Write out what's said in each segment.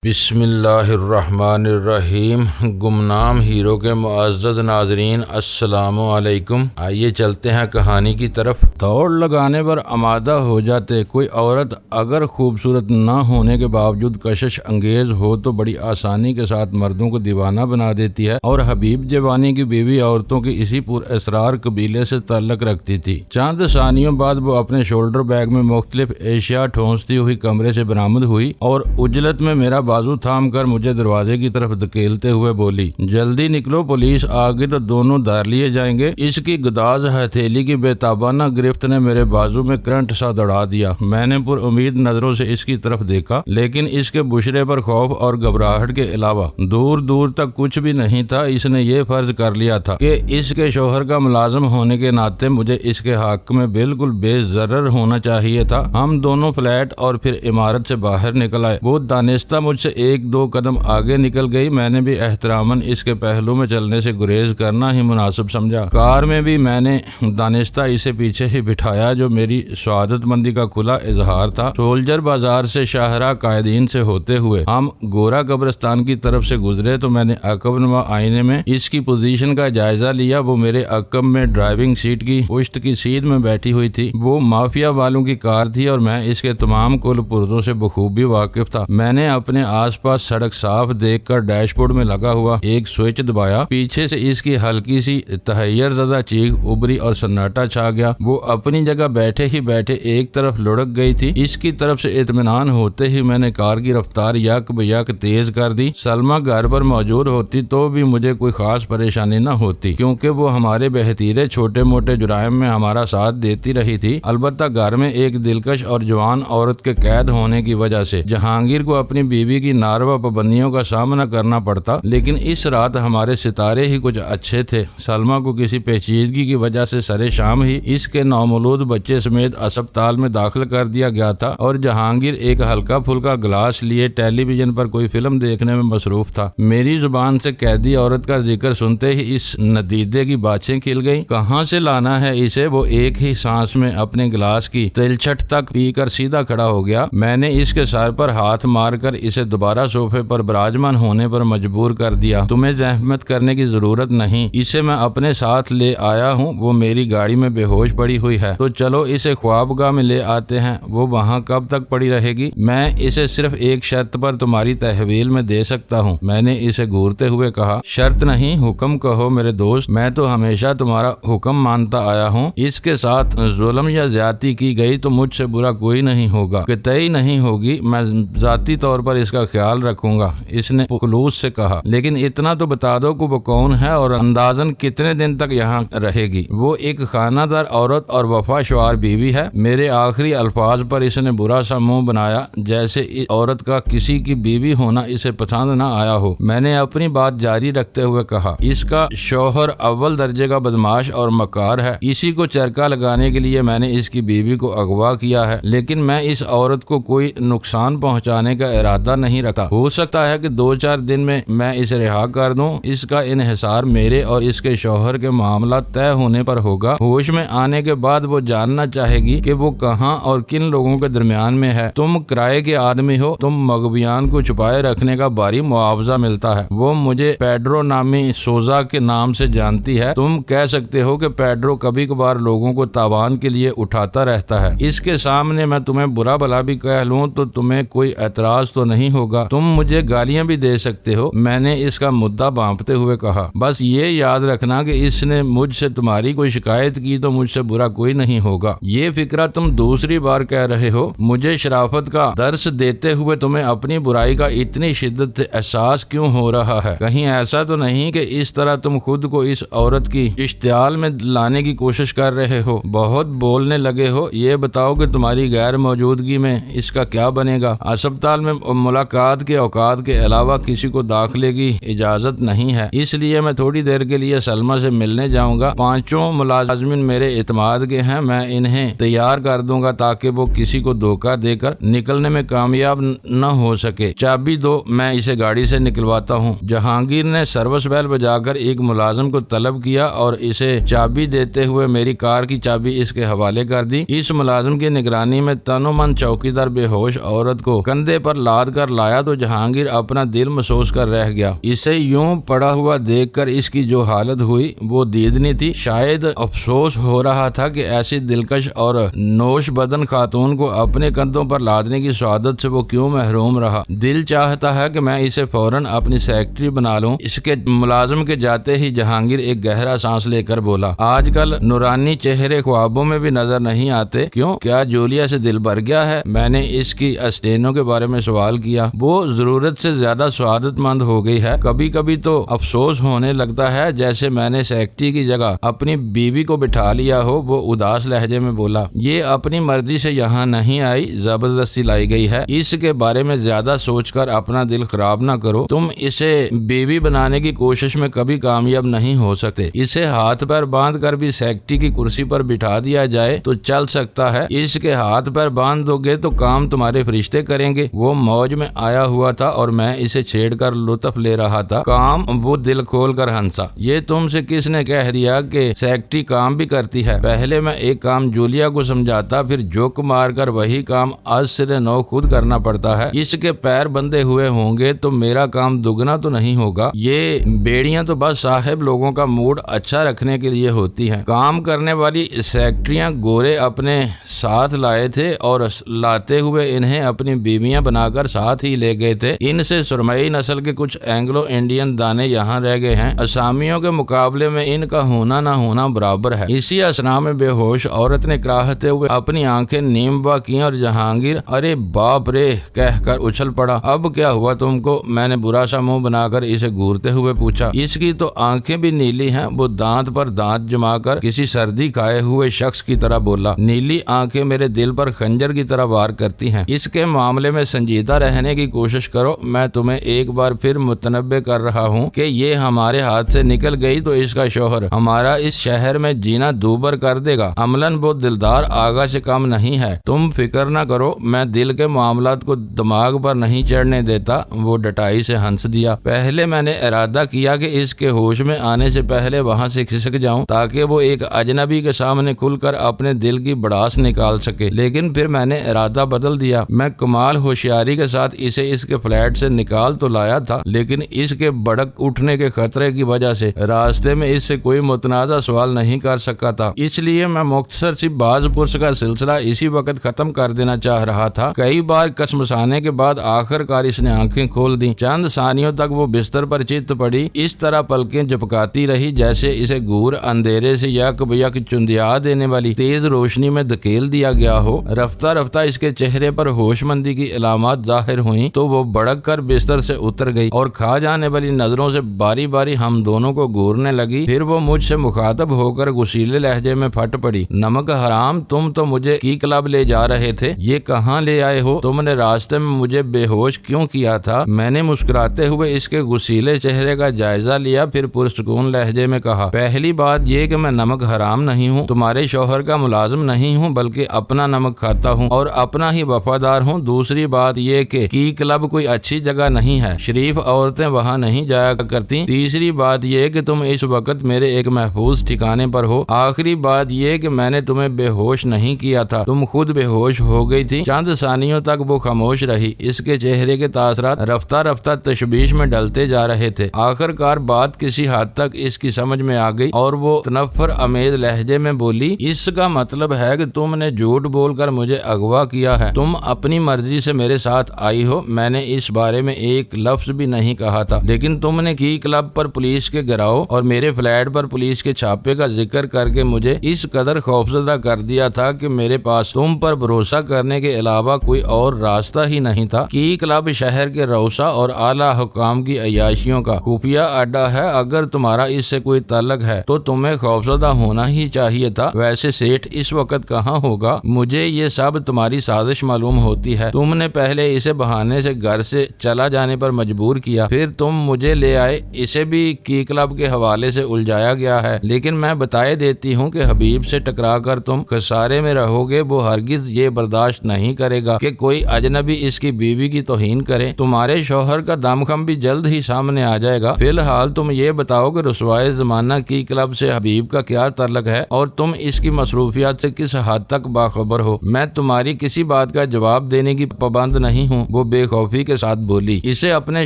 بسم اللہ الرحمن الرحیم۔ گمنام ہیرو کے معزز ناظرین السلام علیکم۔ آئیے چلتے ہیں کہانی کی طرف۔ دوڑ لگانے پر آمادہ ہو جاتے کوئی عورت اگر خوبصورت نہ ہونے کے باوجود کشش انگیز ہو تو بڑی آسانی کے ساتھ مردوں کو دیوانہ بنا دیتی ہے، اور حبیب جوانی کی بیوی عورتوں کی اسی پر اسرار قبیلے سے تعلق رکھتی تھی۔ چند ثانیوں بعد وہ اپنے شولڈر بیگ میں مختلف اشیاء ٹھونستی ہوئی کمرے سے برآمد ہوئی اور عجلت میں میرا بازو تھام کر مجھے دروازے کی طرف دھکیلتے ہوئے بولی، جلدی نکلو، پولیس آ گئی تو دونوں دھر لیے جائیں گے۔ اس کی گداز ہتھیلی کی بے تابانہ گرفت نے میرے بازو میں کرنٹ سا دوڑا دیا۔ میں نے پر امید نظروں سے اس کی طرف دیکھا، لیکن اس کے بشرے پر خوف اور گھبراہٹ کے علاوہ دور دور تک کچھ بھی نہیں تھا۔ اس نے یہ فرض کر لیا تھا کہ اس کے شوہر کا ملازم ہونے کے ناطے مجھے اس کے حق میں بالکل بے ضرر ہونا چاہیے تھا۔ ہم دونوں فلیٹ اور پھر عمارت سے باہر نکل آئے۔ وہ دانستہ مجھ سے ایک دو قدم آگے نکل گئی۔ میں نے بھی احتراماً اس کے پہلو میں چلنے سے گریز کرنا ہی مناسب سمجھا۔ کار میں بھی میں نے دانستہ اسے پیچھے ہی بٹھایا، جو میری سعادت مندی کا کھلا اظہار تھا۔ سولجر بازار سے شاہراہ قائدین سے ہوتے ہوئے ہم گورا قبرستان کی طرف سے گزرے تو میں نے عقب نما آئینے میں اس کی پوزیشن کا جائزہ لیا۔ وہ میرے عقب میں ڈرائیونگ سیٹ کی پشت کی سیٹ میں بیٹھی ہوئی تھی۔ وہ مافیا والوں کی کار تھی اور میں اس کے تمام کل پرزوں سے بخوبی واقف تھا۔ میں نے اپنے آس پاس سڑک صاف دیکھ کر ڈیش بورڈ میں لگا ہوا ایک سوئچ دبایا۔ پیچھے سے اس کی ہلکی سی تحیر زدہ چیخ ابری اور سناٹا چھا گیا۔ وہ اپنی جگہ بیٹھے ہی بیٹھے ایک طرف لڑک گئی تھی۔ اس کی طرف سے اطمینان ہوتے ہی میں نے کار کی رفتار یک بیک تیز کر دی۔ سلمہ گھر پر موجود ہوتی تو بھی مجھے کوئی خاص پریشانی نہ ہوتی، کیونکہ وہ ہمارے بہتیرے چھوٹے موٹے جرائم میں ہمارا ساتھ دیتی رہی تھی۔ البتہ گھر میں ایک دلکش اور جوان عورت کے قید ہونے کی وجہ سے جہانگیر کو اپنی بیوی کی ناروا پابندیوں کا سامنا کرنا پڑتا، لیکن اس رات ہمارے ستارے ہی کچھ اچھے تھے۔ سلمہ کو کسی پیچیدگی کی وجہ سے سرے شام ہی اس کے نومولود بچے سمیت اسپتال میں داخل کر دیا گیا تھا، اور جہانگیر ایک ہلکا پھلکا گلاس لیے ٹیلی ویژن پر کوئی فلم دیکھنے میں مصروف تھا۔ میری زبان سے قیدی عورت کا ذکر سنتے ہی اس ندیدے کی باتیں کھل گئیں۔ کہاں سے لانا ہے اسے؟ وہ ایک ہی سانس میں اپنے گلاس کی تلچھٹ تک پی کر سیدھا کھڑا ہو گیا۔ میں نے اس کے سر پر ہاتھ مار کر اسے دوبارہ صوفے پر براجمان ہونے پر مجبور کر دیا۔ تمہیں زحمت کرنے کی ضرورت نہیں، اسے میں اپنے ساتھ لے آیا ہوں۔ وہ میری گاڑی میں بے ہوش پڑی ہوئی ہے، تو چلو اسے خوابگاہ میں لے آتے ہیں۔ وہ وہاں کب تک پڑی رہے گی؟ میں اسے صرف ایک شرط پر تمہاری تحویل میں دے سکتا ہوں، میں نے اسے گھورتے ہوئے کہا۔ شرط نہیں، حکم کہو میرے دوست، میں تو ہمیشہ تمہارا حکم مانتا آیا ہوں۔ اس کے ساتھ ظلم یا زیادتی کی گئی تو مجھ سے برا کوئی نہیں ہوگا، قطعی نہیں ہوگی۔ میں ذاتی طور پر اس کا خیال رکھوں گا، اس نے خلوص سے کہا، لیکن اتنا تو بتا دو کہ وہ کون ہے اور اندازاً کتنے دن تک یہاں رہے گی؟ وہ ایک خانہ دار عورت اور وفا شعار بیوی ہے۔ میرے آخری الفاظ پر اس نے برا سا منہ بنایا، جیسے عورت کا کسی کی بیوی ہونا اسے پسند نہ آیا ہو۔ میں نے اپنی بات جاری رکھتے ہوئے کہا، اس کا شوہر اول درجے کا بدماش اور مکار ہے۔ اسی کو چرکا لگانے کے لیے میں نے اس کی بیوی کو اغوا کیا ہے، لیکن میں اس عورت کو کوئی نقصان پہنچانے کا ارادہ نہیں رکھتا۔ ہو سکتا ہے کہ 2-4 دن میں اسے رہا کر دوں۔ اس کا انحصار میرے اور اس کے شوہر کے معاملات طے ہونے پر ہوگا۔ ہوش میں آنے کے بعد وہ جاننا چاہے گی کہ وہ کہاں اور کن لوگوں کے درمیان میں ہے۔ تم کرائے کے آدمی ہو، تم مغویان کو چھپائے رکھنے کا بھاری معاوضہ ملتا ہے۔ وہ مجھے پیڈرو نامی سوزا کے نام سے جانتی ہے۔ تم کہہ سکتے ہو کہ پیڈرو کبھی کبھار لوگوں کو تاوان کے لیے اٹھاتا رہتا ہے۔ اس کے سامنے میں تمہیں برا بھلا بھی کہہ لوں تو تمہیں کوئی اعتراض تو نہیں ہوگا؟ تم مجھے گالیاں بھی دے سکتے ہو، میں نے اس کا مدعا بانپتے ہوئے کہا۔ بس یہ یاد رکھنا کہ اس نے مجھ سے تمہاری کوئی شکایت کی تو مجھ سے برا کوئی نہیں ہوگا۔ یہ فکرہ تم دوسری بار کہہ رہے ہو۔ مجھے شرافت کا درس دیتے ہوئے تمہیں اپنی برائی کا اتنی شدت سے احساس کیوں ہو رہا ہے؟ کہیں ایسا تو نہیں کہ اس طرح تم خود کو اس عورت کی اشتعال میں لانے کی کوشش کر رہے ہو؟ بہت بولنے لگے ہو۔ یہ بتاؤ کہ تمہاری غیر موجودگی میں اس کا کیا بنے گا؟ اسپتال میں ملاقات کے اوقات کے علاوہ کسی کو داخلے کی اجازت نہیں ہے، اس لیے میں تھوڑی دیر کے لیے سلمہ سے ملنے جاؤں گا۔ 5 ملازمین میرے اعتماد کے ہیں، میں انہیں تیار کر دوں گا تاکہ وہ کسی کو دھوکہ دے کر نکلنے میں کامیاب نہ ہو سکے۔ چابی دو، میں اسے گاڑی سے نکلواتا ہوں۔ جہانگیر نے سروس بیل بجا کر ایک ملازم کو طلب کیا اور اسے چابی دیتے ہوئے میری کار کی چابی اس کے حوالے کر دی۔ اس ملازم کی نگرانی میں تن و من چوکیدار بے ہوش عورت کو کندھے پر لاد کر پر لایا تو جہانگیر اپنا دل محسوس کر رہ گیا۔ اسے یوں پڑا ہوا دیکھ کر اس کی جو حالت ہوئی وہ دیدنی تھی۔ شاید افسوس ہو رہا تھا کہ ایسی دلکش اور نوش بدن خاتون کو اپنے کندھوں پر لادنے کی سعادت سے وہ کیوں محروم رہا۔ دل چاہتا ہے کہ میں اسے فوراً اپنی سیکرٹری بنا لوں۔ اس کے ملازم کے جاتے ہی جہانگیر ایک گہرا سانس لے کر بولا، آج کل نورانی چہرے خوابوں میں بھی نظر نہیں آتے، کیوں؟ کیا جولیا سے دل بھر گیا ہے؟ میں نے اس کی استینوں کے بارے میں سوال کیا۔ وہ ضرورت سے زیادہ سعادت مند ہو گئی ہے۔ کبھی کبھی تو افسوس ہونے لگتا ہے جیسے میں نے سیکرٹری کی جگہ اپنی بیوی کو بٹھا لیا ہو۔ وہ اداس لہجے میں بولا، یہ اپنی مرضی سے یہاں نہیں آئی، زبردستی لائی گئی ہے۔ اس کے بارے میں زیادہ سوچ کر اپنا دل خراب نہ کرو۔ تم اسے بیوی بنانے کی کوشش میں کبھی کامیاب نہیں ہو سکتے۔ اسے ہاتھ پیر باندھ کر بھی سیکرٹری کی کرسی پر بٹھا دیا جائے تو چل سکتا ہے۔ اس کے ہاتھ پیر باندھ دو گے تو کام تمہارے فرشتے کریں گے۔ وہ موج میں آیا ہوا تھا اور میں اسے چھیڑ کر لطف لے رہا تھا۔ کام؟ وہ دل کھول کر ہنسا۔ یہ تم سے کس نے کہہ دیا کہ سیکرٹری کام بھی کرتی ہے؟ پہلے میں ایک کام جولیا کو سمجھاتا، پھر جوک مار کر وہی کام آج سے نو خود کرنا پڑتا ہے۔ اس کے پیر بندھے ہوئے ہوں گے تو میرا کام دگنا تو نہیں ہوگا۔ یہ بیڑیاں تو بس صاحب لوگوں کا موڈ اچھا رکھنے کے لیے ہوتی ہیں۔ کام کرنے والی سیکرٹریاں گورے اپنے ساتھ لائے تھے اور لاتے ہوئے انہیں اپنی بیویاں بنا کر ساتھ ہی لے گئے تھے۔ ان سے سرمئی نسل کے کچھ اینگلو انڈین دانے یہاں رہ گئے ہیں۔ اسامیوں کے مقابلے میں ان کا ہونا نہ ہونا برابر ہے۔ اسی اسنا میں بے ہوش عورت نے کراہتے ہوئے اپنی آنکھیں نیم وا کی اور جہانگیر ارے باپ رے کہہ کر اچھل پڑا۔ اب کیا ہوا تم کو؟ میں نے برا سا منہ بنا کر اسے گورتے ہوئے پوچھا۔ اس کی تو آنکھیں بھی نیلی ہیں۔ وہ دانت پر دانت جما کر کسی سردی کھائے ہوئے شخص کی طرح بولا، نیلی آنکھیں میرے دل پر خنجر کی طرح وار کرتی ہیں۔ اس کے معاملے میں سنجیدہ رہنے کی کوشش کرو۔ میں تمہیں ایک بار پھر متنبہ کر رہا ہوں کہ یہ ہمارے ہاتھ سے نکل گئی تو اس کا شوہر ہمارا اس شہر میں جینا دوبر کر دے گا۔ عملاً وہ دلدار آغا سے کم نہیں ہے۔ تم فکر نہ کرو، میں دل کے معاملات کو دماغ پر نہیں چڑھنے دیتا۔ وہ ڈٹائی سے ہنس دیا۔ پہلے میں نے ارادہ کیا کہ اس کے ہوش میں آنے سے پہلے وہاں سے کھسک جاؤں تاکہ وہ ایک اجنبی کے سامنے کھل کر اپنے دل کی بڑاس نکال سکے، لیکن پھر میں نے ارادہ بدل دیا۔ میں کمال ہوشیاری کے ساتھ اسے اس کے فلیٹ سے نکال تو لایا تھا، لیکن اس کے بڑک اٹھنے کے خطرے کی وجہ سے راستے میں اس سے کوئی متنازع سوال نہیں کر سکا تھا۔ اس لیے میں مختصر سی باز پرس کا سلسلہ اسی وقت ختم کر دینا چاہ رہا تھا۔ کئی بار کسمسانے کے بعد آخر کار اس نے آنکھیں کھول دی۔ چند ثانیوں تک وہ بستر پر چت پڑی، اس طرح پلکیں جھپکاتی رہی جیسے اسے گور اندھیرے سے یک بیک چندیا دینے والی تیز روشنی میں دھکیل دیا گیا ہو۔ رفتہ رفتہ اس کے چہرے پر ہوش مندی کی علامات ظاہر ہوئیں تو وہ بڑک کر بستر سے اتر گئی اور کھا جانے والی نظروں سے باری باری ہم دونوں کو گورنے لگی۔ پھر وہ مجھ سے مخاطب ہو کر غصیلے لہجے میں پھٹ پڑی، نمک حرام، تم تو مجھے کی کلب لے جا رہے تھے، یہ کہاں لے آئے ہو؟ تم نے راستے میں مجھے بے ہوش کیوں کیا تھا؟ میں نے مسکراتے ہوئے اس کے غصیلے چہرے کا جائزہ لیا، پھر پرسکون لہجے میں کہا، پہلی بات یہ کہ میں نمک حرام نہیں ہوں، تمہارے شوہر کا ملازم نہیں ہوں، بلکہ اپنا نمک کھاتا ہوں اور اپنا ہی وفادار ہوں۔ دوسری بات یہ کہ کی کلب کوئی اچھی جگہ نہیں ہے، شریف عورتیں وہاں نہیں جایا کرتی۔ تیسری بات یہ کہ تم اس وقت میرے ایک محفوظ ٹھکانے پر ہو۔ آخری بات یہ کہ میں نے تمہیں بے ہوش نہیں کیا تھا، تم خود بے ہوش ہو گئی تھی۔ چند ثانیوں تک وہ خاموش رہی۔ اس کے چہرے کے تاثرات رفتہ رفتہ تشویش میں ڈلتے جا رہے تھے۔ آخر کار بات کسی حد تک اس کی سمجھ میں آ گئی اور وہ تنفر امیز لہجے میں بولی، اس کا مطلب ہے کہ تم نے جھوٹ بول کر مجھے اغوا کیا ہے، تم اپنی مرضی سے میرے ساتھ آئی ہو۔ میں نے اس بارے میں ایک لفظ بھی نہیں کہا تھا، لیکن تم نے کی کلب پر پولیس کے گراؤ اور میرے فلیٹ پر پولیس کے چھاپے کا ذکر کر کے مجھے اس قدر خوفزدہ کر دیا تھا کہ میرے پاس تم پر بھروسہ کرنے کے علاوہ کوئی اور راستہ ہی نہیں تھا۔ کی کلب شہر کے روسا اور اعلیٰ حکام کی عیاشیوں کا خفیہ اڈا ہے۔ اگر تمہارا اس سے کوئی تعلق ہے تو تمہیں خوفزدہ ہونا ہی چاہیے تھا۔ ویسے سیٹھ اس وقت کہاں ہوگا؟ مجھے یہ سب تمہاری سازش معلوم ہوتی ہے۔ تم نے پہلے اسے بہانے سے گھر سے چلا جانے پر مجبور کیا، پھر تم مجھے لے آئے، اسے بھی کی کلب کے حوالے سے الجھایا گیا ہے۔ لیکن میں بتائے دیتی ہوں کہ حبیب سے ٹکرا کر تم خسارے میں رہو گے۔ وہ ہرگز یہ برداشت نہیں کرے گا کہ کوئی اجنبی اس کی بیوی کی توہین کرے۔ تمہارے شوہر کا دمخم بھی جلد ہی سامنے آ جائے گا۔ فی الحال تم یہ بتاؤ کہ رسوائے زمانہ کی کلب سے حبیب کا کیا تعلق ہے اور تم اس کی مصروفیات سے کس حد تک باخبر ہو؟ میں تمہاری کسی بات کا جواب دینے کی پابند نہیں ہوں۔ وہ بے خوفی کے ساتھ بولی۔ اسے اپنے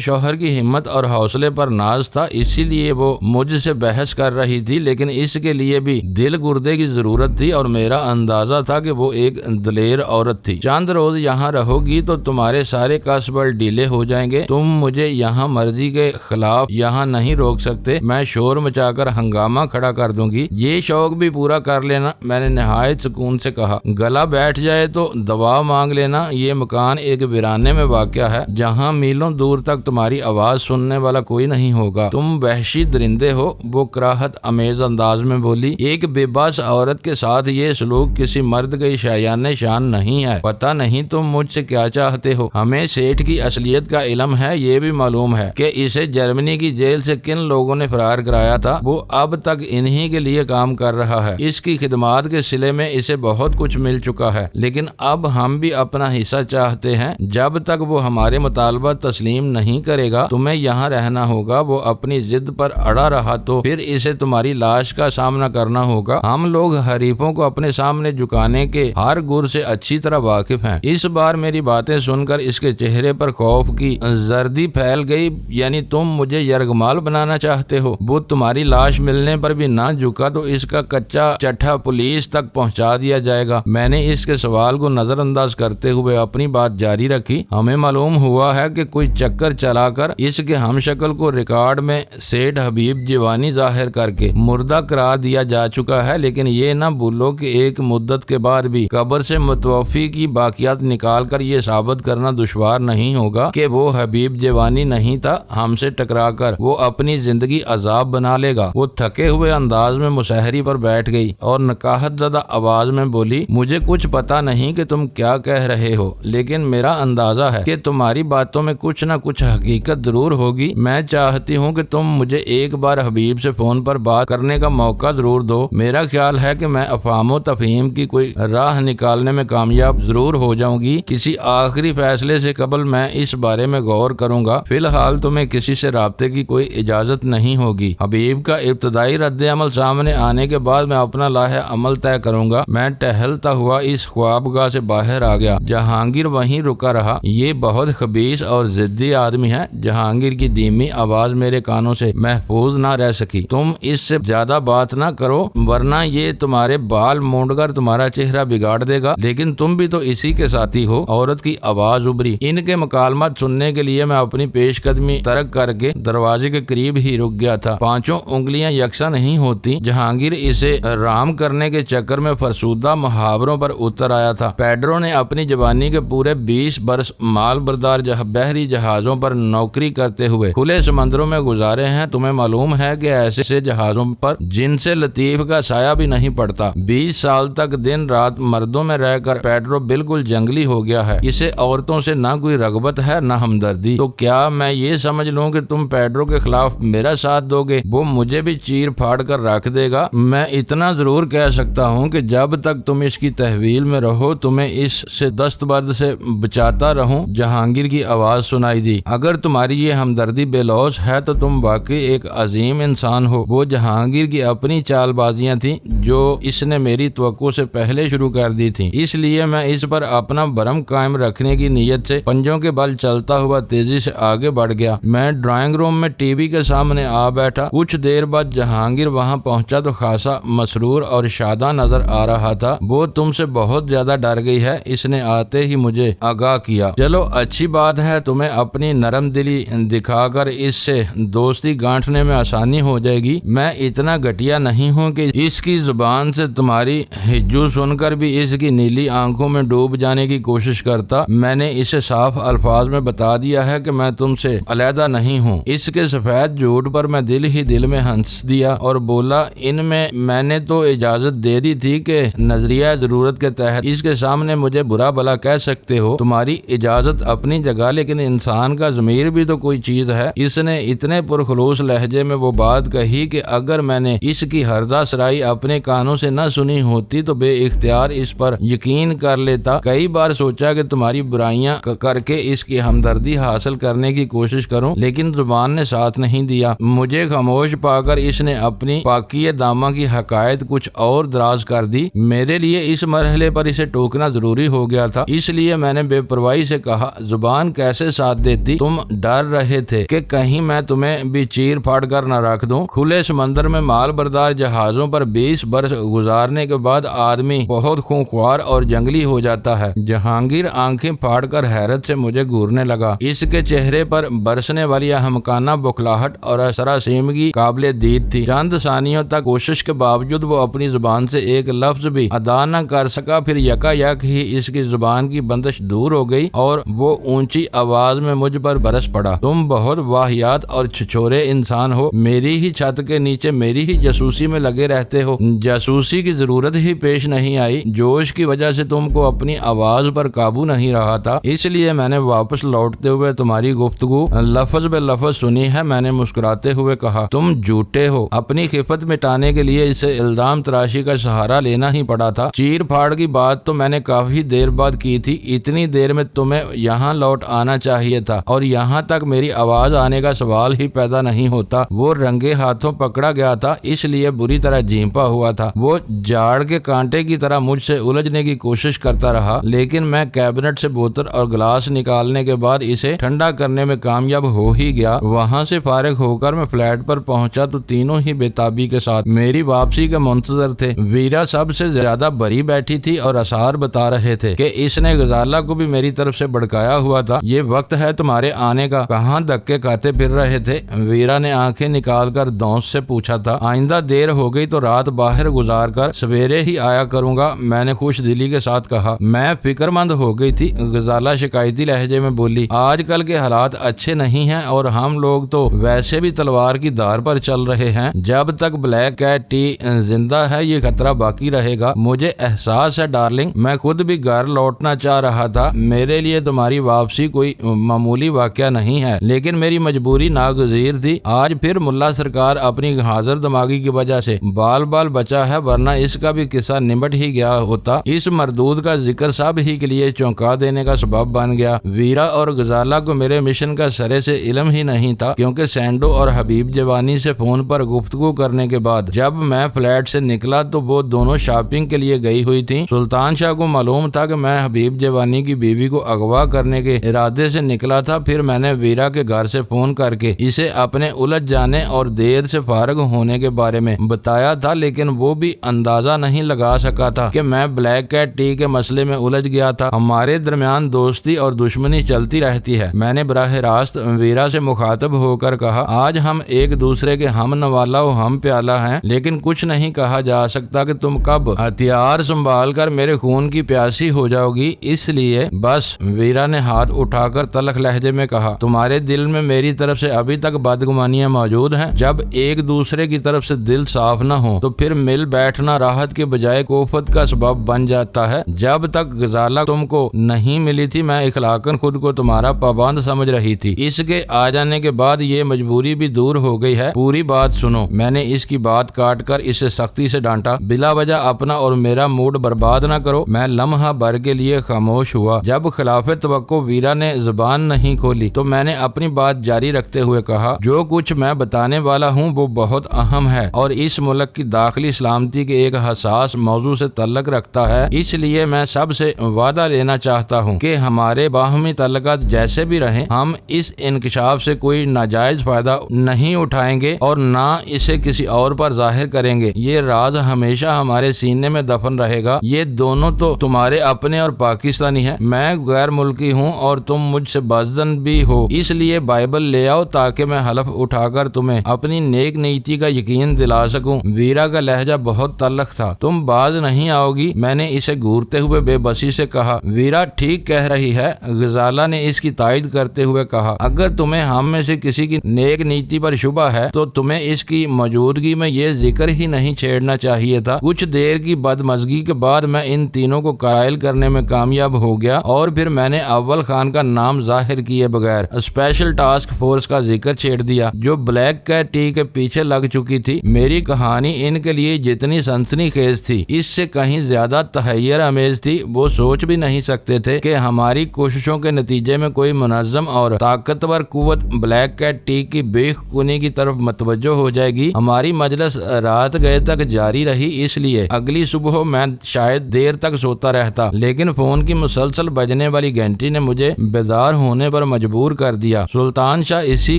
شوہر کی ہمت اور حوصلے پر ناز تھا، اسی لیے وہ مجھ سے بحث کر رہی تھی، لیکن اس کے لیے بھی دل گردے کی ضرورت تھی اور میرا اندازہ تھا کہ وہ ایک دلیر عورت تھی۔ چند روز یہاں رہو گی تو تمہارے سارے کاسبل ڈیلے ہو جائیں گے، تم مجھے یہاں مرضی کے خلاف یہاں نہیں روک سکتے، میں شور مچا کر ہنگامہ کھڑا کر دوں گی، یہ شوق بھی پورا کر لینا۔ میں نے نہایت سکون سے کہا، گلا بیٹھ جائے تو دوا مانگ لینا، یہ مکان ایک ویرانے میں واقع ہے جہاں میلوں دور تک تمہاری آواز سننے والا کوئی نہیں ہوگا، تم وحشی درندے ہو، وہ کراہت امیز انداز میں بولی۔ ایک بے بس عورت کے ساتھ یہ سلوک کسی مرد کی شایان شان نہیں ہے، پتہ نہیں تم مجھ سے کیا چاہتے ہو۔ ہمیں سیٹھ کی اصلیت کا علم ہے، یہ بھی معلوم ہے کہ اسے جرمنی کی جیل سے کن لوگوں نے فرار کرایا تھا، وہ اب تک انہی کے لیے کام کر رہا ہے، اس کی خدمات کے صلے میں اسے بہت کچھ مل چکا ہے، لیکن اب ہم بھی اپنا حصہ چاہتے ہیں۔ جب تک وہ ہمارے مطالبہ تسلیم نہیں کرے گا تمہیں یہاں رہنا ہوگا، وہ اپنی ضد پر اڑا رہا تو پھر اسے تمہاری لاش کا سامنا کرنا ہوگا۔ ہم لوگ حریفوں کو اپنے سامنے جھکانے کے ہر گر سے اچھی طرح واقف ہیں۔ اس بار میری باتیں سن کر اس کے چہرے پر خوف کی زردی پھیل گئی، یعنی تم مجھے یرغمال بنانا چاہتے ہو؟ وہ تمہاری لاش ملنے پر بھی نہ جھکا تو اس کا کچا چٹھا پولیس تک پہنچا دیا جائے گا۔ میں نے اس کے سوال کو نظر انداز کرتے ہوئے اپنی بات جاری رکھی۔ ہمیں معلوم ہوا ہے کہ کوئی چکر چلا کر اس کے ہم شکل کو ریکارڈ میں سیٹھ حبیب جیوانی ظاہر کر کے مردہ قرار دیا جا چکا ہے، لیکن یہ نہ بھولو کہ ایک مدت کے بعد بھی قبر سے متوفی کی باقیات نکال کر یہ ثابت کرنا دشوار نہیں ہوگا کہ وہ حبیب جیوانی نہیں تھا۔ ہم سے ٹکرا کر وہ اپنی زندگی عذاب بنا لے گا۔ وہ تھکے ہوئے انداز میں مسہری پر بیٹھ گئی اور نکاہت زدہ آواز میں بولی، مجھے کچھ پتا نہیں کہ تم کیا کہہ رہے ہو، لیکن میرا اندازہ ہے کہ تمہاری باتوں میں کچھ نہ کچھ حقیقت ضرور ہوگی۔ میں چاہتی ہوں کہ تم مجھے ایک بار حبیب سے فون پر بات کرنے کا موقع ضرور دو۔ میرا خیال ہے کہ میں افہام و تفہیم کی کوئی راہ نکالنے میں کامیاب ضرور ہو جاؤں گی۔ کسی آخری فیصلے سے قبل میں اس بارے میں غور کروں گا۔ فی الحال تمہیں کسی سے رابطے کی کوئی اجازت نہیں ہوگی۔ حبیب کا ابتدائی رد عمل سامنے آنے کے بعد میں اپنا لاہ عمل طے کروں گا۔ میں ٹہلتا ہوا اس خوابگاہ سے باہر آ گیا۔ جہانگیر وہیں رکا رہا۔ یہ بہت خبیث اور ضدی آدمی ہے۔ جہانگیر کی دھیمی آواز میرے کانوں سے محفوظ نہ رہ سکی۔ تم اس سے زیادہ بات نہ کرو ورنہ یہ تمہارے بال مونڈ کر تمہارا چہرہ بگاڑ دے گا، لیکن تم بھی تو اسی کے ساتھی ہو۔ عورت کی آواز ابری۔ ان کے مکالمات سننے کے لیے میں اپنی پیش قدمی ترک کر کے دروازے کے قریب ہی رک گیا تھا۔ پانچوں انگلیاں یکساں نہیں ہوتی۔ جہانگیر اسے رام کرنے کے چکر میں فرسودہ محاوروں پر اتر آیا تھا۔ پیڈرو نے اپنی جوانی کے پورے 20 برس مال بردار بحری جہازوں پر نوکری کرتے ہوئے کھلے سمندروں میں گزارے ہیں۔ تمہیں معلوم ہے کہ ایسے جہازوں پر جن سے لطیف کا سایہ بھی نہیں پڑتا۔ 20 سال تک دن رات مردوں میں رہ کر پیڈرو بالکل جنگلی ہو گیا ہے۔ اسے عورتوں سے نہ کوئی رغبت ہے نہ ہمدردی۔ تو کیا میں یہ سمجھ لوں کہ تم پیڈرو کے خلاف میرا ساتھ دو گے؟ وہ مجھے بھی چیر پھاڑ کر رکھ دے گا۔ میں اتنا ضرور کہہ سکتا ہوں کہ جب تک تم اس کی تحویل میں رہو تمہیں اس سے دست برد سے بچاتا رہوں۔ جہانگیر کی آواز سنائی دی، اگر تمہاری یہ ہمدردی بے لوث ہے تو تم واقعی ایک عظیم انسان ہو۔ وہ جہانگیر کی اپنی چال بازیاں تھیں جو اس نے میری توقع سے پہلے شروع کر دی تھیں، اس لیے میں اس پر اپنا برم قائم رکھنے کی نیت سے پنجوں کے بل چلتا ہوا تیزی سے آگے بڑھ گیا۔ میں ڈرائنگ روم میں ٹی وی کے سامنے آ بیٹھا۔ کچھ دیر بعد جہانگیر وہاں پہنچا تو خاصا مسرور اور شاداں نظر آ رہا تھا۔ وہ تم سے بہت زیادہ ڈر گئی ہے، اس نے آتے ہی مجھے آگاہ کیا۔ چلو اچھی بات ہے، تمہیں اپنی نرم دلی دکھا کر اس سے دوستی گانٹھنے میں آسانی ہو جائے گی۔ میں اتنا گھٹیا نہیں ہوں کہ اس کی زبان سے تمہاری ہجو سن کر بھی اس کی نیلی آنکھوں میں ڈوب جانے کی کوشش کرتا۔ میں نے اسے صاف الفاظ میں بتا دیا ہے کہ میں تم سے علیحدہ نہیں ہوں۔ اس کے سفید جھوٹ پر میں دل ہی دل میں ہنس دیا اور بولا، ان میں نے تو اجازت دے دی تھی کہ نظریہ ضرورت کے تحت اس کے سامنے مجھے برا بھلا کہہ سکتے ہو۔ تمہاری اجازت اپنی جگہ، لیکن انسان کا ضمیر بھی تو کوئی چیز ہے۔ اس نے اتنے پرخلوص لہجے میں وہ بات کہی کہ اگر میں نے اس کی ہرزہ سرائی اپنے کانوں سے نہ سنی ہوتی تو بے اختیار اس پر یقین کر لیتا۔ کئی بار سوچا کہ تمہاری برائیاں کر کے اس کی ہمدردی حاصل کرنے کی کوشش کروں، لیکن زبان نے ساتھ نہیں دیا۔ مجھے خاموش پا کر اس نے اپنی پاکی دامہ کی حقائق کچھ اور دراز کر دی۔ میرے لیے اس مرحلے پر اسے ٹوکنا ضروری ہو گیا تھا، اس لیے میں نے بے پرواہی سے کہا زبان کیسے ساتھ دیتی؟ تم ڈر رہے تھے کہ کہیں میں تمہیں بھی چیر پھاڑ کر نہ رکھ دوں۔ کھلے سمندر میں مال بردار جہازوں پر 20 برس گزارنے کے بعد آدمی بہت خونخوار اور جنگلی ہو جاتا ہے۔ جہانگیر آنکھیں پھاڑ کر حیرت سے مجھے گھورنے لگا۔ اس کے چہرے پر برسنے والی احمقانہ بخلاہٹ اور سراسیمگی قابل دید تھی۔ چند ثانیوں تک کوشش کے باوجود وہ اپنی زبان سے ایک لفظ بھی ادا نہ کر سکا۔ پھر یکا یک ہی اس کی زبان کی بندش دور ہو گئی اور وہ اونچی آواز میں مجھ پر برس پڑا۔ تم بہت واہیات اور چھچورے انسان ہو، میری ہی چھت کے نیچے میری ہی جاسوسی میں لگے رہتے ہو۔ جاسوسی کی ضرورت ہی پیش نہیں آئی، جوش کی وجہ سے تم کو اپنی آواز پر قابو نہیں رہا تھا، اس لیے میں نے واپس لوٹتے ہوئے تمہاری گفتگو لفظ بے لفظ سنی ہے۔ میں نے مسکراتے ہوئے کہا تم جھوٹے ہو، اپنی خفت مٹانے کے لیے اسے الزام تراشی کا سہارا لینا ہی پڑا تھا۔ چیر پھاڑ کی بات تو میں نے کافی دیر بعد کی تھی، اتنی دیر میں تمہیں یہاں لوٹ آنا چاہیے تھا اور یہاں تک میری آواز آنے کا سوال ہی پیدا نہیں ہوتا۔ وہ رنگے ہاتھوں پکڑا گیا تھا، اس لیے بری طرح جھیمپا ہوا تھا۔ وہ جھاڑ کے کانٹے کی طرح مجھ سے الجھنے کی کوشش کرتا رہا، لیکن میں کیبنٹ سے بوتل اور گلاس نکالنے کے بعد اسے ٹھنڈا کرنے میں کامیاب ہو ہی گیا۔ وہاں سے فارغ ہو کر میں فلیٹ پر پہنچا تو تینوں ہی بے تابی کے ساتھ میری واپسی کا منتظر تھے۔ ویرا سب سے زیادہ بری بیٹھی تھی اور آثار بتا رہے تھے کہ اس نے غزالہ کو بھی میری طرف سے بھڑکایا ہوا تھا۔ یہ وقت ہے تمہارے آنے کا، کہاں دھکے کھاتے پھر رہے تھے؟ ویرا نے آنکھیں نکال کر دونس سے پوچھا تھا۔ آئندہ دیر ہو گئی تو رات باہر گزار کر سویرے ہی آیا کروں گا، میں نے خوش دلی کے ساتھ کہا۔ میں فکر مند ہو گئی تھی، غزالہ شکایتی لہجے میں بولی۔ آج کل کے حالات اچھے نہیں ہیں اور ہم لوگ تو ویسے بھی تلوار کی دھار پر چل رہے ہیں۔ جب تک بلیک کیٹ ٹی زندہ ہے یہ خطرہ باقی رہے گا۔ مجھے احساس ہے ڈارلنگ، میں خود بھی گھر لوٹنا چاہ رہا تھا۔ میرے لیے تمہاری واپسی کوئی معمولی واقعہ نہیں ہے، لیکن میری مجبوری ناگزیر تھی۔ آج پھر ملا سرکار اپنی حاضر دماغی کی وجہ سے بال بچا ہے، ورنہ اس کا بھی قصہ نمٹ ہی گیا ہوتا۔ اس مردود کا ذکر سب ہی کے لیے چونکا دینے کا سبب بن گیا۔ ویرا اور غزالہ کو میرے مشن کا سرے سے علم ہی نہیں تھا، کیونکہ سینڈو اور حبیب جوانی سے فون پر گفتگو کرنے کے بعد جب میں فلیٹ سے نکلا تو وہ دونوں شاپنگ کے لیے گئی ہوئی تھیں۔ سلطان شاہ کو معلوم تھا کہ میں حبیب جوانی کی بیوی کو اغوا کرنے کے ارادے سے نکلا تھا۔ پھر میں نے ویرا کے گھر سے فون کر کے اسے اپنے الجھ جانے اور دیر سے فارغ ہونے کے بارے میں بتایا تھا، لیکن وہ بھی اندازہ نہیں لگا سکا تھا کہ میں بلیک کیٹ ٹی کے مسئلے میں الجھ گیا تھا۔ ہمارے درمیان دوستی اور دشمنی چلتی رہتی ہے، میں نے براہ راست ویرا سے مخاطب ہو کر کہا۔ آج ہم ایک دوسرے کے ہم نوالا و ہم پیالہ ہیں، لیکن کچھ نہیں کہا جا سکتا کہ تم کب ہتھیار سنبھال کر میرے خون کی پیاسی ہو جاؤ گی، اس لیے بس۔ ویرا نے ہاتھ اٹھا کر تلخ لہجے میں کہا، تمہارے دل میں میری طرف سے ابھی تک بدگمانیاں موجود ہیں۔ جب ایک دوسرے کی طرف سے دل صاف نہ ہو تو پھر مل بیٹھنا راحت کے بجائے کوفت کا سبب بن جاتا ہے۔ جب تک غزالہ تم کو نہیں ملی تھی میں اخلاقاً خود کو تمہارا پابند سمجھ رہی تھی، اس کے آ جانے کے بعد یہ مجبوری بھی دور ہو گئی ہے۔ پوری بات سنو۔ میں نے اس کی بات کاٹ کر اسے سختی سے ڈانٹا۔ بلا وجہ اپنا اور میرا موڈ برباد نہ کرو۔ میں لمحہ بھر کے لیے خاموش ہوا۔ جب خلاف توقع ویرا نے زبان نہیں کھولی تو میں نے اپنی بات جاری رکھتے ہوئے کہا، جو کچھ میں بتانے والا ہوں وہ بہت اہم ہے اور اس ملک کی داخلی سلامتی کے ایک حساس موضوع سے تعلق رکھتا ہے، اس لیے میں سب سے وعدہ لینا چاہتا ہوں کہ ہمارے باہمی تعلقات جیسے بھی رہیں، ہم اس انکشاف سے کوئی ناجائز فائدہ نہیں اٹھائیں گے اور نہ اسے کسی اور پر ظاہر کریں گے۔ یہ راز ہمیشہ ہمارے سینے میں دفن رہے گا۔ یہ دونوں تو تمہارے اپنے اور پاکستانی ہیں، میں غیر ملکی ہوں اور تم مجھ سے بازدن بھی ہو، اس لیے بائبل لے آؤ تاکہ میں حلف اٹھا کر تمہیں اپنی نیک نیتی کا یقین دلا سکوں۔ ویرا کا لہجہ بہت تلخ تھا۔ تم باز نہیں آؤ گی، میں نے اسے گھورتے ہوئے بے بسی سے کہا۔ ویرا ٹھیک کہہ رہی ہے، غزالہ نے اس کی تائید کرتے ہوئے کہا۔ اگر تمہیں ہم میں سے کسی کی نیک نیتی پر شبہ ہے تو تمہیں اس کی موجودگی میں یہ ذکر ہی نہیں چھیڑنا چاہیے تھا۔ کچھ دیر کی بدمزگی کے بعد میں ان تینوں کو قائل کرنے میں کامیاب ہو گیا اور پھر میں نے اول خان کا نام ظاہر کیے بغیر اسپیشل ٹاسک فورس کا ذکر چھیڑ دیا جو بلیک کیٹ ٹی کے پیچھے لگ چکی تھی۔ میری کہانی ان کے لیے جتنی سنسنی خیز تھی اس سے کہیں زیادہ تحیر امیز تھی۔ وہ سوچ بھی نہیں سکتے تھے کہ ہماری کوششوں کے نتیجے میں کوئی منظم اور طاقتور قوت بلیک کیٹ ٹی کی بیخ کنی کی طرف متوجہ ہو جائے گی۔ ہماری مجلس رات گئے تک جاری رہی، اس لیے اگلی صبح میں شاید دیر تک سوتا رہتا، لیکن فون کی مسلسل بجنے والی کی گھنٹی نے مجھے بیدار ہونے پر مجبور کر دیا۔ سلطان شاہ اسی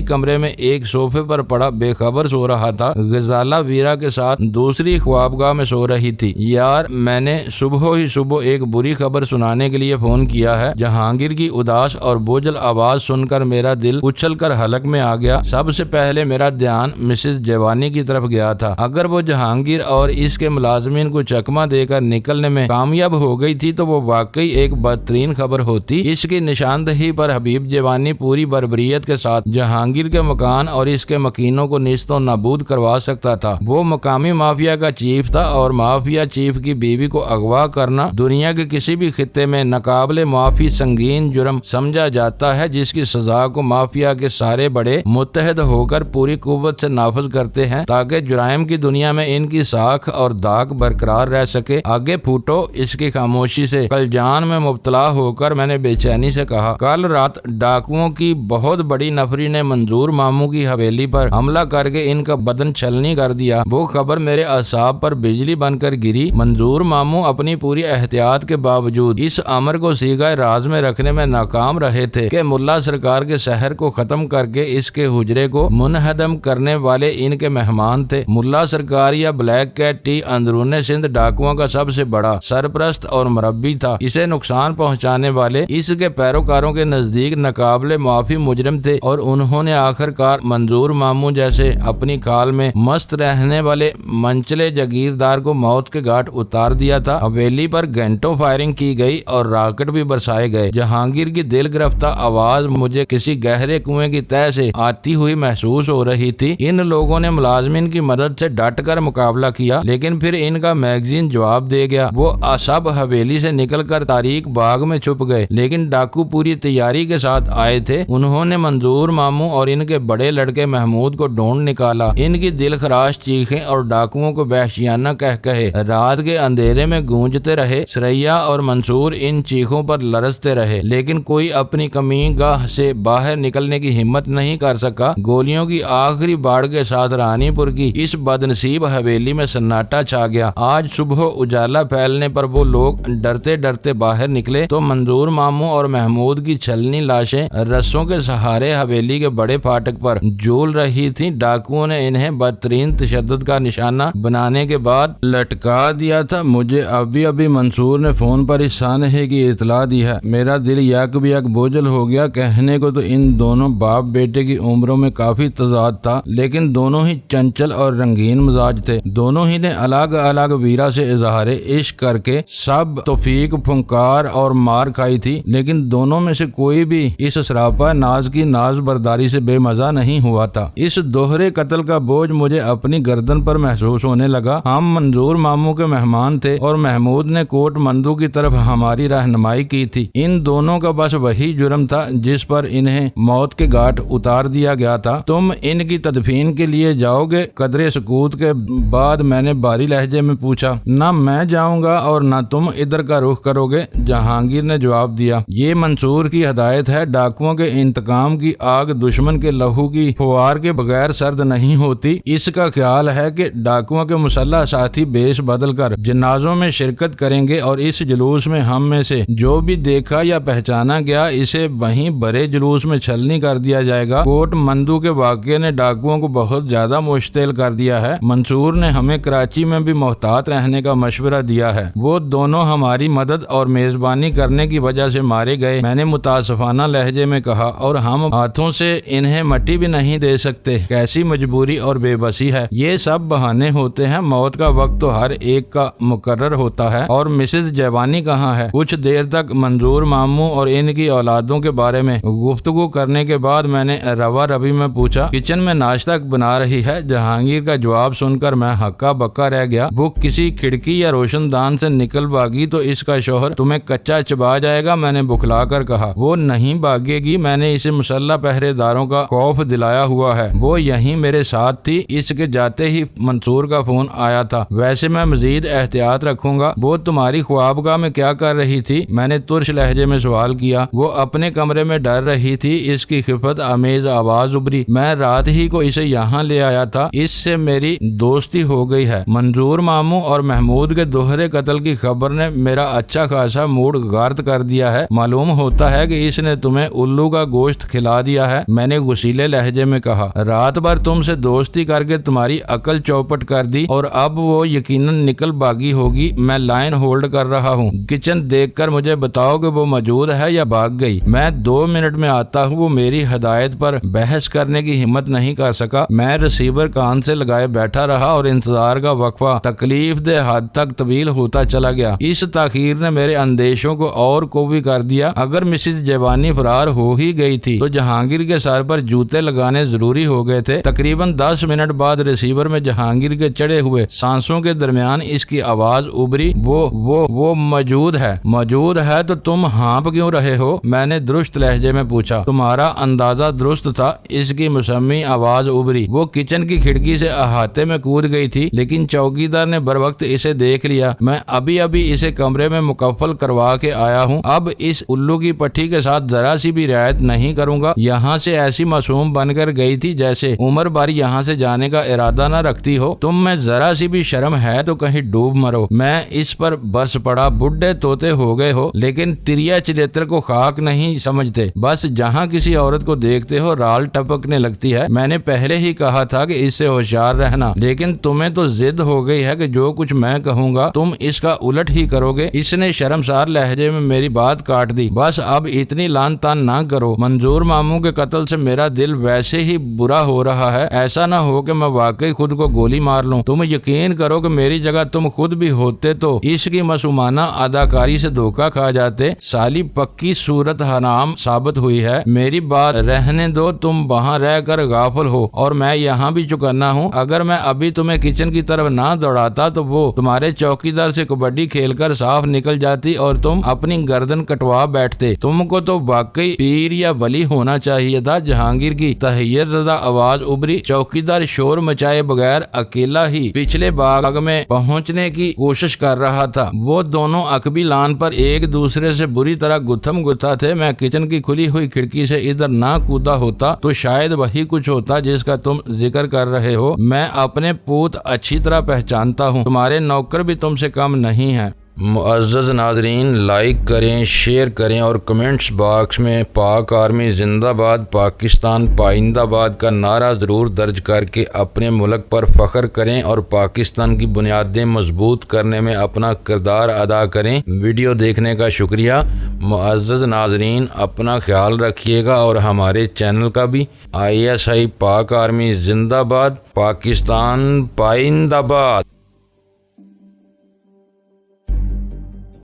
کمرے میں ایک صوفے پر پڑا بے خبر سو رہا تھا۔ غزالہ ویرا کے ساتھ دوسری خوابگاہ میں سو رہی تھی۔ یار، میں نے صبح ہی صبح ایک بری خبر سنانے کے لیے فون کیا ہے۔ جہانگیر کی اداس اور بوجھل آواز سن کر میرا دل اچھل کر حلق میں آ گیا۔ سب سے پہلے میرا دھیان مسز جیوانی کی طرف گیا تھا۔ اگر وہ جہانگیر اور اس کے ملازمین کو چکمہ دے کر نکلنے میں کامیاب ہو گئی تھی تو وہ واقعی ایک بدترین خبر ہوتی۔ اس کی نشاندہی پر حبیب جیوانی پوری بربریت کے ساتھ جہانگیر کے مکان اور اس کے مکینوں کو نیست و نابود کروا سکتا تھا۔ وہ مقامی مافیا کا چیف تھا اور مافیا چیف کی بیوی کو اغوا کرنا دنیا کے کسی بھی خطے میں ناقابل معافی سنگین جرم سمجھا جاتا ہے، جس کی سزا کو مافیا کے سارے بڑے متحد ہو کر پوری قوت سے نافذ کرتے ہیں تاکہ جرائم کی دنیا میں ان کی ساکھ اور داغ برقرار رہ سکے۔ آگے پھوٹو اس کی خاموشی سے۔ کل جان میں مبتلا ہو کر میں نے بے چینی سے کہا، کل رات ڈاکوؤں کی بہت بڑی نفری نے منظور ماموں کی حویلی پر حملہ کر کے ان کا بدن چھلنی کر دیا۔ وہ خبر میرے اعصاب پر بجلی بن کر گری۔ منظور ماموں اپنی پوری احتیاط کے باوجود اس امر کو سیغہ راز میں رکھنے میں ناکام رہے تھے کہ ملا سرکار کے شہر کو ختم کر کے اس کے حجرے کو منہدم کرنے والے ان کے مہمان تھے۔ ملا سرکار یا بلیک کیٹ ٹی اندرون سندھ ڈاکوؤں کا سب سے بڑا سرپرست اور مربی تھا۔ اسے نقصان پہنچانے والے اس کے پیروکاروں کے نزدیک ناقابل معافی مجرم تھے اور انہوں نے آخر کار منظور ماموں جیسے اپنی کھال میں مست رہنے والے منچلے جاگیردار کو موت کے گھاٹ اتار دیا تھا۔ حویلی پر گھنٹوں فائرنگ کی گئی اور راکٹ بھی برسائے گئے۔ جہانگیر کی دل گرفتہ آواز مجھے کسی گہرے کنویں کی تہہ سے آتی ہوئی محسوس ہو رہی تھی۔ ان لوگوں نے ملازمین کی مدد سے ڈٹ کر مقابلہ کیا، لیکن پھر ان کا میگزین جواب دے گیا۔ وہ سب حویلی سے نکل کر تاریک باغ میں چھپ گئے، لیکن ڈاکو پوری تیاری کے ساتھ آئے تھے۔ انہوں نے منظور ماموں اور ان کے بڑے لڑکے محمود کو ڈھونڈ نکالا۔ ان کی دل خراش چیخیں اور ڈاکوؤں کو وحشیانہ کہے رات کے اندھیرے میں گونجتے رہے۔ سریا اور منصور ان چیخوں پر لرزتے رہے، لیکن کوئی اپنی کمین گاہ سے باہر نکلنے کی ہمت نہیں کر سکا۔ گولیوں کی آخری باڑ کے ساتھ رانی پور کی اس بدنصیب حویلی میں سناٹا چھا گیا۔ آج صبح اجالا پھیلنے پر وہ لوگ ڈرتے ڈرتے باہر نکلے تو منظور ماموں اور محمود کی چھلنی لاشیں رسوں کے سہارے حویلی کے بڑے پھاٹک پر جھول رہی تھیں۔ ڈاکوؤں نے انہیں بدترین تشدد کا نشانہ بنانے کے بعد لٹکا دیا تھا۔ مجھے ابھی منصور نے فون پر اس سانحے کی اطلاع دی ہے۔ میرا دل یک بیک بوجھل ہو گیا۔ کہنے کو تو ان دونوں باپ بیٹے کی عمروں میں کافی تضاد تھا، لیکن دونوں ہی چنچل اور رنگین مزاج تھے۔ دونوں ہی نے الگ الگ ویرا سے اظہار عشق کر کے سب توفیق پھنکار اور مار کھائی تھی، لیکن دونوں میں سے کوئی بھی اس سراپا ناز کی ناز برداری سے بے مزہ نہیں ہوا تھا۔ اس دوہرے قتل کا بوجھ مجھے اپنی گردن پر محسوس ہونے لگا۔ ہم منظور ماموں کے مہمان تھے اور محمود نے کوٹ مندو کی طرف ہماری رہنمائی کی تھی۔ ان دونوں کا بس وہی جرم تھا جس پر انہیں موت کے گھاٹ اتار دیا گیا تھا۔ تم ان کی تدفین کے لیے جاؤ گے؟ قدرے سکوت کے بعد میں نے بھاری لہجے میں پوچھا۔ نہ میں جاؤں گا اور نہ تم ادھر کا رخ کرو گے، جہانگیر نے جواب دیا۔ یہ منصور کی ہدایت ہے۔ ڈاکوؤں کے انتقام کی آگ دشمن کے لہو کی فوار کے بغیر سرد نہیں ہوتی۔ اس کا خیال ہے کہ ڈاکوؤں کے مسلح ساتھی بیش بدل کر جنازوں میں شرکت کریں گے اور اس جلوس میں ہم میں سے جو بھی دیکھا یا پہچانا گیا اسے وہیں بڑے جلوس میں چھلنی کر دیا جائے گا۔ کوٹ مندو کے واقعے نے ڈاکوؤں کو بہت زیادہ مشتعل کر دیا ہے۔ منصور نے ہمیں کراچی میں بھی محتاط رہنے کا مشورہ دیا ہے۔ وہ دونوں ہماری مدد اور میزبانی کرنے کی وجہ سے مارے گئے، میں نے متاسفانہ لہجے میں کہا، اور ہم ہاتھوں سے انہیں مٹی بھی نہیں دے سکتے۔ کیسی مجبوری اور بے بسی ہے۔ یہ سب بہانے ہوتے ہیں۔ موت کا وقت تو ہر ایک کا مقرر ہوتا ہے۔ اور مسز جیوانی کہاں ہے؟ کچھ دیر تک منظور ماموں اور ان کی اولادوں کے بارے میں گفتگو کرنے کے بعد میں نے روا روی میں پوچھا، کچن میں ناشتہ بنا رہی ہے؟ جہانگیر کا جواب سن کر میں ہکا بکا رہ گیا۔ وہ کسی کھڑکی یا روشن دان سے نکل بھاگی تو اس کا شوہر تمہیں کچا چبا جائے گا، میں نے بکھلا کر کہا۔ وہ نہیں بھاگے گی، میں نے اسے مسلح پہرے داروں کا خوف دلایا ہوا ہے۔ وہ یہیں میرے ساتھ تھی۔ اس کے جاتے ہی منصور کا فون آیا تھا۔ ویسے میں مزید احتیاط رکھوں گا۔ وہ تمہاری خوابگاہ میں کیا کر رہی تھی؟ میں نے ترش لہجے میں سوال کیا۔ وہ اپنے کمرے میں ڈر رہی تھی۔ اس کی خفت آمیز آواز ابری۔ میں رات ہی کو اسے یہاں لے آیا تھا۔ اس سے میری دوستی ہو گئی ہے۔ منظور ماموں اور محمود کے دوہرے قتل کی خبر نے میرا اچھا خاصا موڈ غارت کر دیا ہے، معلوم ہوتا ہے کہ اس نے تمہیں الو کا گوشت کھلا دیا ہے، میں نے غصیلے لہجے میں کہا۔ رات بھر تم سے دوستی کر کے تمہاری عقل چوپٹ کر دی اور اب وہ یقیناً نکل بھاگی ہوگی۔ میں لائن ہولڈ کر رہا ہوں، کچن دیکھ کر مجھے بتاؤ کہ وہ موجود ہے یا بھاگ گئی۔ میں 2 منٹ میں آتا ہوں۔ وہ میری ہدایت پر بحث کرنے کی ہمت نہیں کر سکا۔ میں ریسیور کان سے لگائے بیٹھا رہا اور انتظار کا وقفہ تکلیف دہ حد تک طویل ہوتا چلا گیا۔ اس تاخیر نے میرے اندیشوں کو اور قوی کر دیا۔ اگر مسز جیوانی فرار ہو ہی گئی تھی تو جہانگیر کے سر پر جوتے لگانے ضروری ہو گئے تھے۔ تقریباً 10 منٹ بعد ریسیور میں جہانگیر کے چڑھے ہوئے سانسوں کے درمیان اس کی آواز ابری، وہ موجود ہے۔ موجود ہے تو تم ہانپ کیوں رہے ہو؟ میں نے درست لہجے میں پوچھا۔ تمہارا اندازہ درست تھا، اس کی مسمی آواز ابری۔ وہ کچن کی کھڑکی سے احاطے میں کود گئی تھی، لیکن چوکیدار نے بر وقت اسے دیکھ لیا۔ میں ابھی اسے کمرے میں مکفل کروا کے آیا ہوں۔ اب اس الو کی پٹھی کے ساتھ ذرا سی بھی رعایت نہیں کروں گا۔ یہاں سے ایسی معصوم بن کر گئی تھی جیسے عمر بھر یہاں سے جانے کا ارادہ نہ رکھتی ہو۔ تم میں ذرا سی بھی شرم ہے تو کہیں ڈوب مرو۔ میں اس پر برس پڑا۔ بڈھے طوطے ہو گئے ہو لیکن تریا چلیتر کو خاک نہیں سمجھتے، بس جہاں کسی عورت کو دیکھتے ہو رال ٹپکنے لگتی ہے۔ میں نے پہلے ہی کہا تھا کہ اس سے ہوشیار رہنا، لیکن تمہیں تو ضد ہو گئی ہے کہ جو کچھ میں کہوں گا تم اس کا الٹ ہی کرو گے۔ اس نے شرمسار لہجے میں میری بات کاٹ دی۔ بس اب اتنی لان تان نہ کرو۔ منظور ماموں کے قتل سے میرا دل ویسے ہی برا ہو رہا ہے، ایسا نہ ہو کہ میں واقعی خود کو گولی مار لوں۔ تم یقین کرو کہ میری جگہ تم خود بھی ہوتے تو اس کی معصومانہ اداکاری سے دھوکہ کھا جاتے۔ سالی پکی صورت حرام ثابت ہوئی ہے۔ میری بات رہنے دو، تم وہاں رہ کر غافل ہو اور میں یہاں بھی چکنا ہوں۔ اگر میں ابھی تمہیں کچن کی طرف نہ دوڑاتا تو وہ تمہارے چوکیدار سے کبڈی کھیل کر صاف نکل جاتی اور تم اپنی گردن کٹوا بیٹھتے۔ تم کو تو واقعی پیر یا ولی ہونا چاہیے تھا۔ جہانگیر کی تحیر زدہ آواز ابری۔ چوکیدار شور مچائے بغیر اکیلا ہی پچھلے باغ میں پہنچنے کی کوشش کر رہا تھا۔ وہ دونوں عقبی لان پر ایک دوسرے سے بری طرح گتھم گتھا تھے۔ میں کچن کی کھلی ہوئی کھڑکی سے ادھر نہ کودا ہوتا تو شاید وہی کچھ ہوتا جس کا تم ذکر کر رہے ہو۔ میں اپنے پوت اچھی طرح پہچانتا ہوں، تمہارے نوکر بھی تم سے کم نہیں ہیں۔ معزز ناظرین، لائک کریں، شیئر کریں اور کمنٹس باکس میں پاک آرمی زندہ باد، پاکستان پائندہ باد کا نعرہ ضرور درج کر کے اپنے ملک پر فخر کریں اور پاکستان کی بنیادیں مضبوط کرنے میں اپنا کردار ادا کریں۔ ویڈیو دیکھنے کا شکریہ۔ معزز ناظرین، اپنا خیال رکھیے گا اور ہمارے چینل کا بھی۔ ISI پاک آرمی زندہ باد، پاکستان پائندہ باد۔